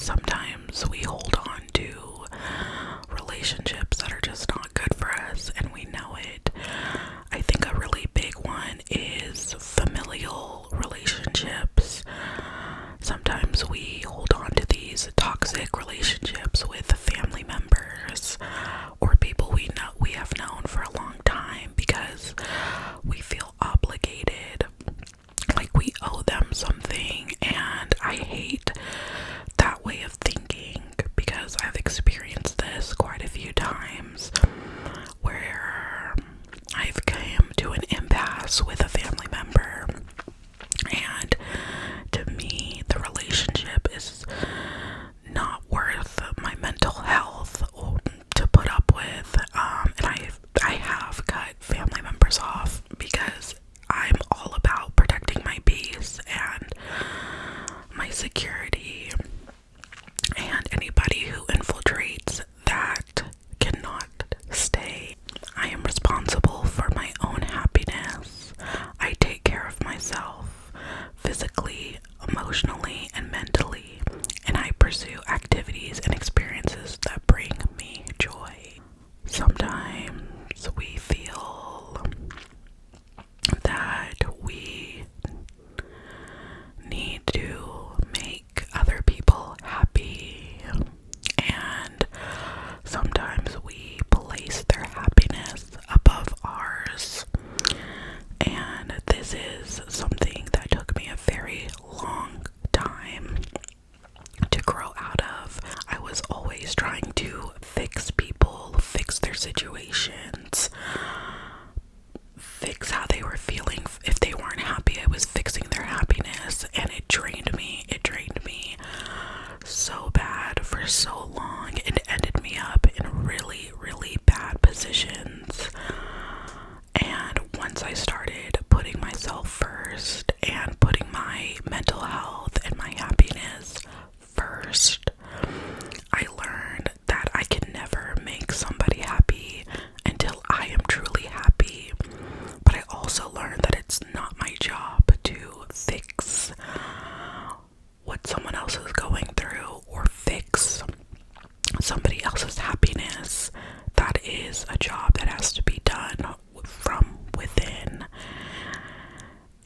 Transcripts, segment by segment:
sometimes we hold on to relationships that are just not good for us, and we know it. I think a really big one is familial relationships. Sometimes we hold on to these toxic relationships with family members or people we have known for a long time because we feel obligated, like we owe them something. And I hate that way of thinking because I've experienced this quite a few times where I've come to an impasse with a family member, and to me the relationship is not worth my mental health to put up with, and I have cut family members off because I'm all about protecting my peace and my security, and anybody who infiltrates that cannot stay. I am responsible for my own happiness. I take care of myself physically, emotionally, and mentally, and I pursue activities and experiences that bring me joy. Sometimes we feel that we need to make other people happy, and sometimes we place their happiness above ours. And this is something that took me a very long time to grow out of. I was always trying to fix people, fix their situations, fix how they were feeling. If they weren't happy, I was fixing their happiness, and it drained me. It drained me so bad for so long. It ended me up in really, really bad positions. And once I started putting myself first and putting my mental health and my happiness first, I learned that I can never make somebody happy until I am truly happy. But I also learned that it's not my job to fix what someone else is going through or fix somebody else's happiness. That is a job that has to be done from within.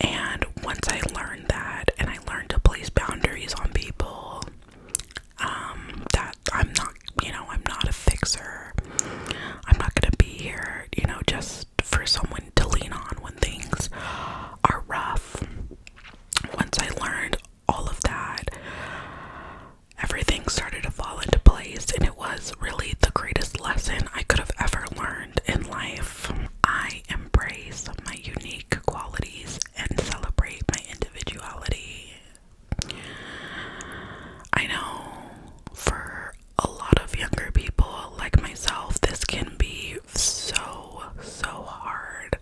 And once I learned that, and I learned to place boundaries on people, that I'm not a fixer. I'm not gonna be here, just for someone to lean on when things are rough. Once I learned all of that, everything started to fall into place, and it was really the greatest lesson I could have ever learned in life. I embrace my unique qualities and celebrate my individuality. I know for a lot of younger people like myself, this can be so hard.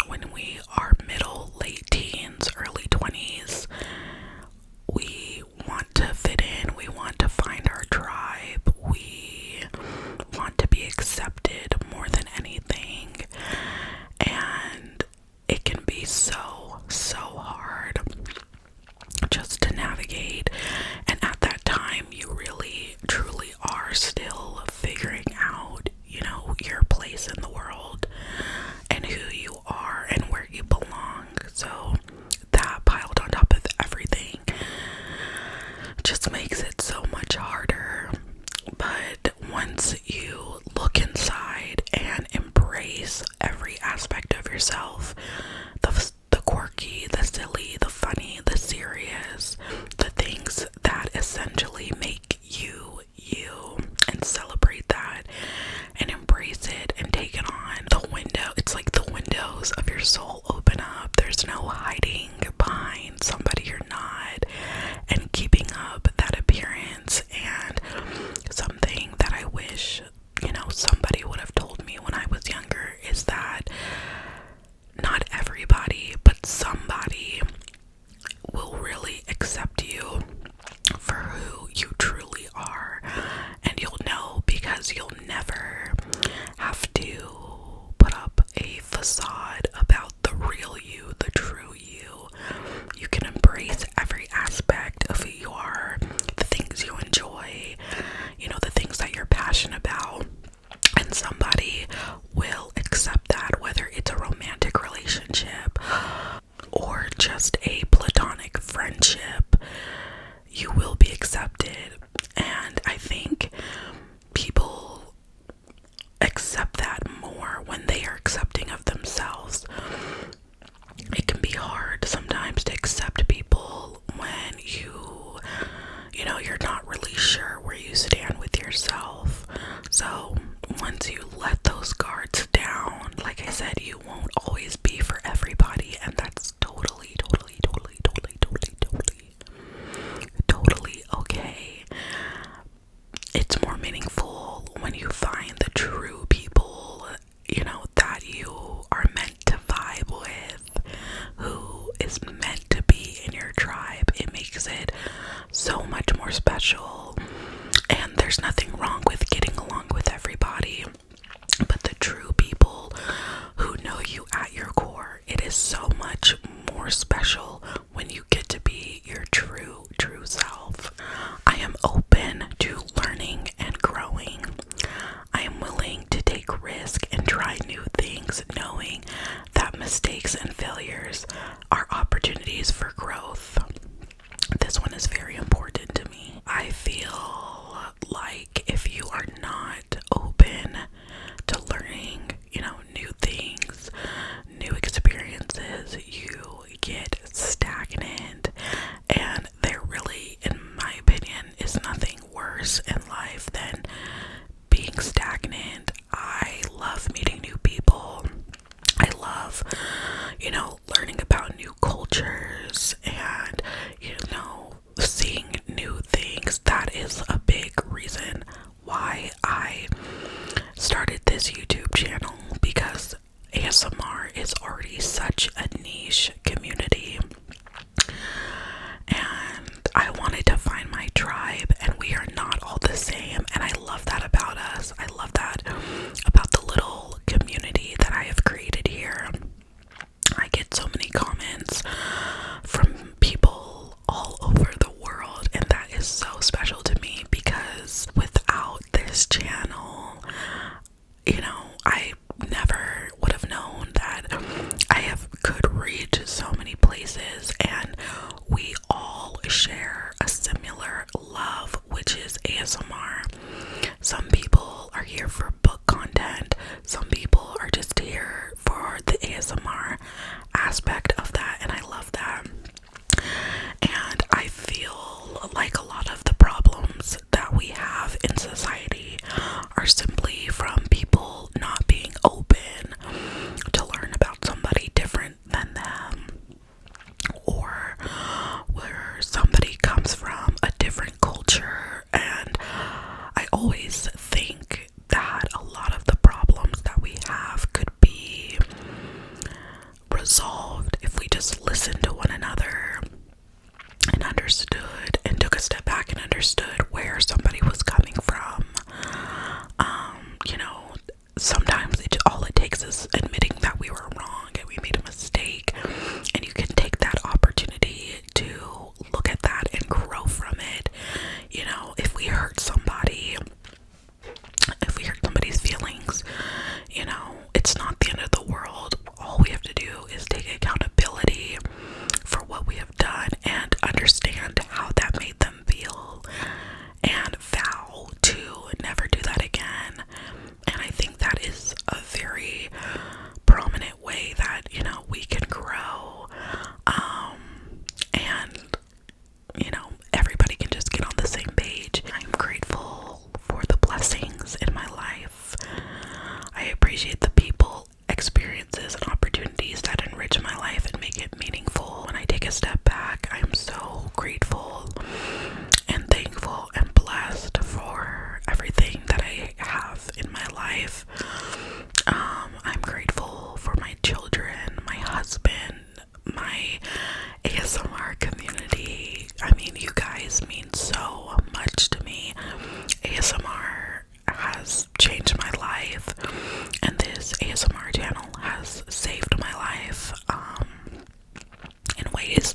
When we are middle, late teens, early 20s, we want to fit in, we want to find our tribe, we want to be accepted more than anything, and it can be so hard just to navigate. And at that time, you really truly are still figuring out, your place in the world and who you are and where you belong. So that piled on top of everything just makes it so much harder. But once you look inside and embrace every aspect of yourself, the quirky, the silly, the funny, the serious, the things that essentially make you, and celebrate that and embrace it and take it on. It's like the windows of your soul open up. There's no hiding behind somebody you're not and keeping up that appearance. And something that I wish, somebody would have told me when I was younger is that accepted. And I think people accept that more when they are accepting of themselves. It can be hard sometimes to accept people when you're not really sure where you stand with yourself. So once you let those guards down, like I said, you won't always be for everybody, and that's totally okay. It's more meaningful when you find the true people, that you are meant to vibe with, who is meant to be in your tribe. It makes it so much more special. And there's nothing wrong with getting along with everybody, but the true people who know you at your core, it is so much more special when you get to be your true self. I am open to learning and growing. I am willing to take risk and try new things, knowing that mistakes and failures are opportunities for growth. This one is very important to me. I feel like if you are not open to learning, new things, new experiences, you get stagnant. And there really, in my opinion, is nothing worse in life than being stagnant. I love meeting new people. I love, learning about new cultures and, seeing new things. That is a big reason why I started this YouTube channel, because ASMR is already such a niche community. And I wanted to find my tribe, and we are not all the same. And I love that about us. I love that about the little community that I have created here. I get so many comments from people all over the world, and that is so special to me, because without this channel, I never would have known that could reach so many places, and we all share a similar love, which is ASMR. Some people are here for book content, some people are just here for the ASMR aspect of that, and I love that. And I feel like a lot of the problems that we have in society are simply from people not being open to learn about somebody different than them, or where somebody comes from a different culture. And I always think that a lot of the problems that we have could be resolved if we just listened to one another and understood and took a step back and understood where somebody was coming from. Sometimes all it takes is admitting that we were wrong and we made a mistake, and you can take that opportunity to look at that and grow from it. If we hurt somebody's feelings, it's not the end of the world. All we have to do is take accountability for what we have done and understand how that made them feel, and vow to never do that again. And I think that is a very prominent way that, we can grow. And, everybody can just get on the same page. I'm grateful for the blessings in my life. I appreciate the people, experiences, and opportunities that enrich my life and make it meaningful. When I take a step back, I'm so grateful and thankful and blessed for everything that I have in my life. I'm grateful for my children, my husband, my ASMR community. I mean, you guys mean so much to me. ASMR has changed my life, and this ASMR channel has saved my life in ways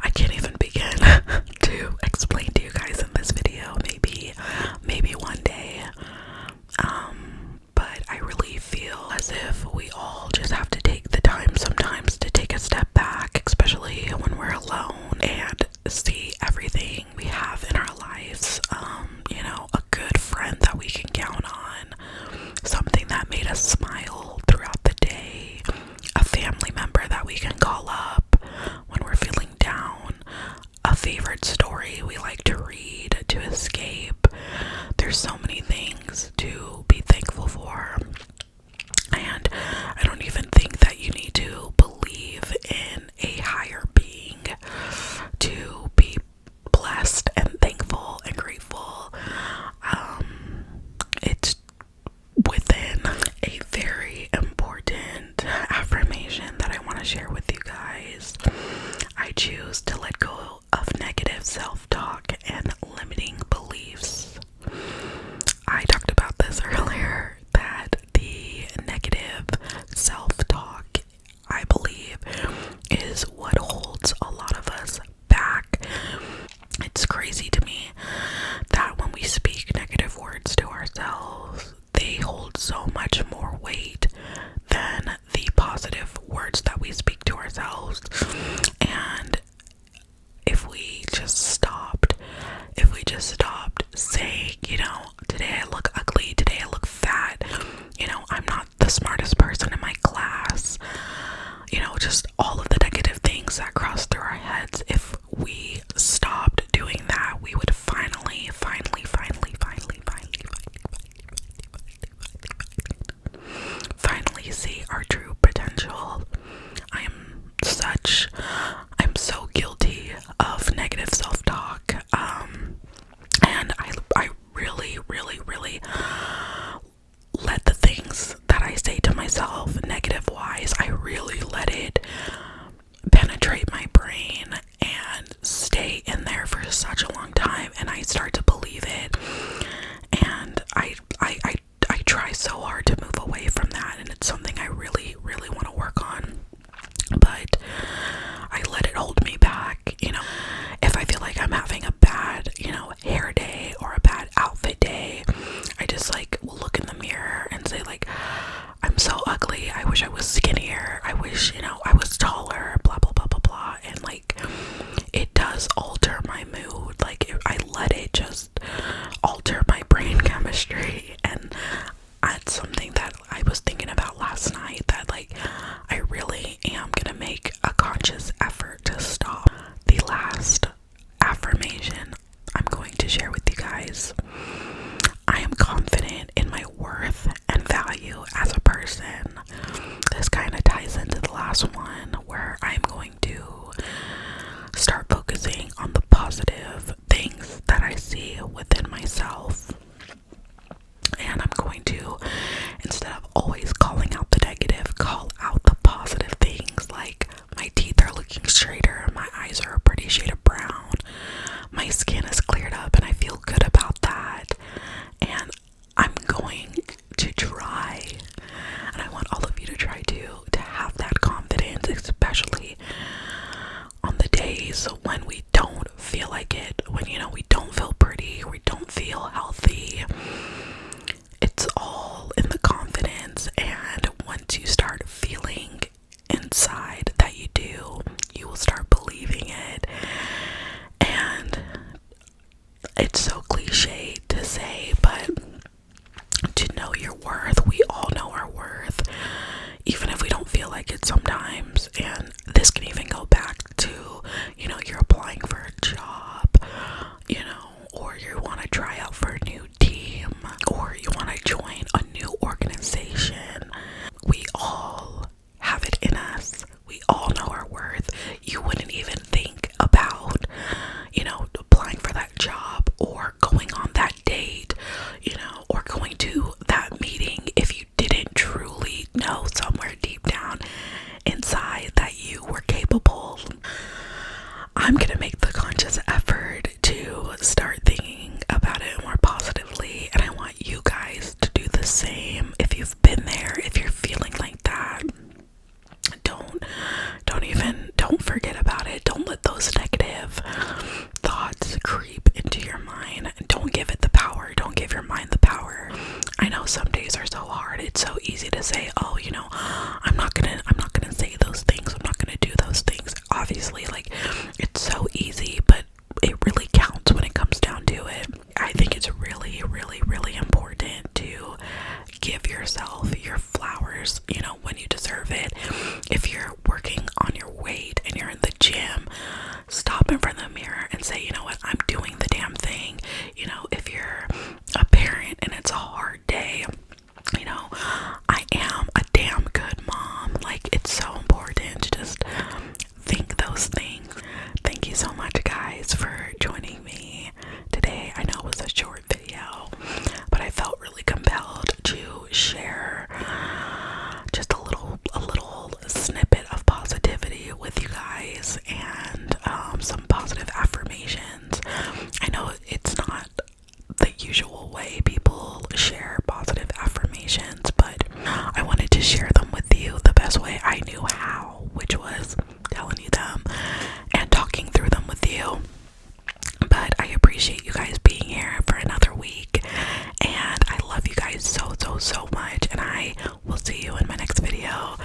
I can't even begin to explain to you guys in this video. Maybe one day. But I really feel as if we all just have to take the time sometimes to take a step back, especially when we're alone, and see everything we have in our that when we speak negative words to ourselves, they hold so much more weight than the positive words that we speak to ourselves. And if we just stopped saying, today I look ugly, today I look fat, I'm not the smartest person in my class, just all of the negative things that cross through our heads, if we stopped doing that, we would finally see our true potential. I'm so guilty of negative self-talk, and I really let the things that I say to myself negative wise, I really let it penetrate my brain and stay in there for such a long time, and I start to believe it, and I try so hard to move away from that, and it's something I really want to work on, but I let it hold me back. If I feel like I'm having a bad hair day or a bad outfit day, I just will look in the mirror and say I'm so ugly, I wish I was skinnier, I wish I was taller, blah blah blah blah blah, and it does alter my mood. I let it just alter my brain chemistry, and that's something that I was thinking about last night, that I really am gonna make a conscious effort to stop. The last affirmation I'm going to share with you guys: I am confident in my worth and value as a person. This kind of ties into the last one, where I'm going to start focusing on the positive things that I see within myself. And I'm going to, instead of always calling out the negative, call out the positive things, like my teeth are looking straighter, my eyes are a pretty shade of brown, my skin is cleared up, and I feel good about that. And I'm going to try, and I want all of you to try to have that confidence, especially on the days when we don't feel like it, when we don't feel pretty, we don't feel healthy. It's all in the confidence, and once you start feeling inside that you do, you will start believing it. And it's so cliche to say, but to know your worth, we all know our worth, even if we don't feel like it sometimes. And this can even go back to, you're applying for a job, or you want to try out for a new team, or you want to join a new organization. We all have it in us. We all know our worth. You wouldn't even think about, applying for that job, or going on that date, or going to that meeting, if you didn't truly know somewhere deep down inside that you were capable. I'm gonna make the conscious effort to start thinking about it more positively, and I want you guys to do the same. If you've been there, if you're feeling like that, don't forget about it. Don't let those negative thoughts creep into your mind. Don't give it the power. Don't give your mind the power. I know some days are so hard. It's so easy to say, oh, I'm not gonna say those things. I'm not gonna do those things. Obviously, it's so easy, but it really counts when it comes down to it. I think it's really important to give yourself your flowers, when you deserve it. If you're working on your weight and you're in the gym, stop in front of the mirror and say, you know what, I'm doing the damn thing. If you're a parent and it's a hard day, I am a damn good mom. It's so important to just think those things. Thank you so much, guys, for joining me today. I know it was a short video, but I felt really compelled to share just a little snippet of positivity with you guys, and some positive affirmations. I know it's not the usual way people share positive affirmations, but I wanted to share them with you the best way I knew how, which was telling you them and talking through them with you. But I appreciate you guys so much, and I will see you in my next video.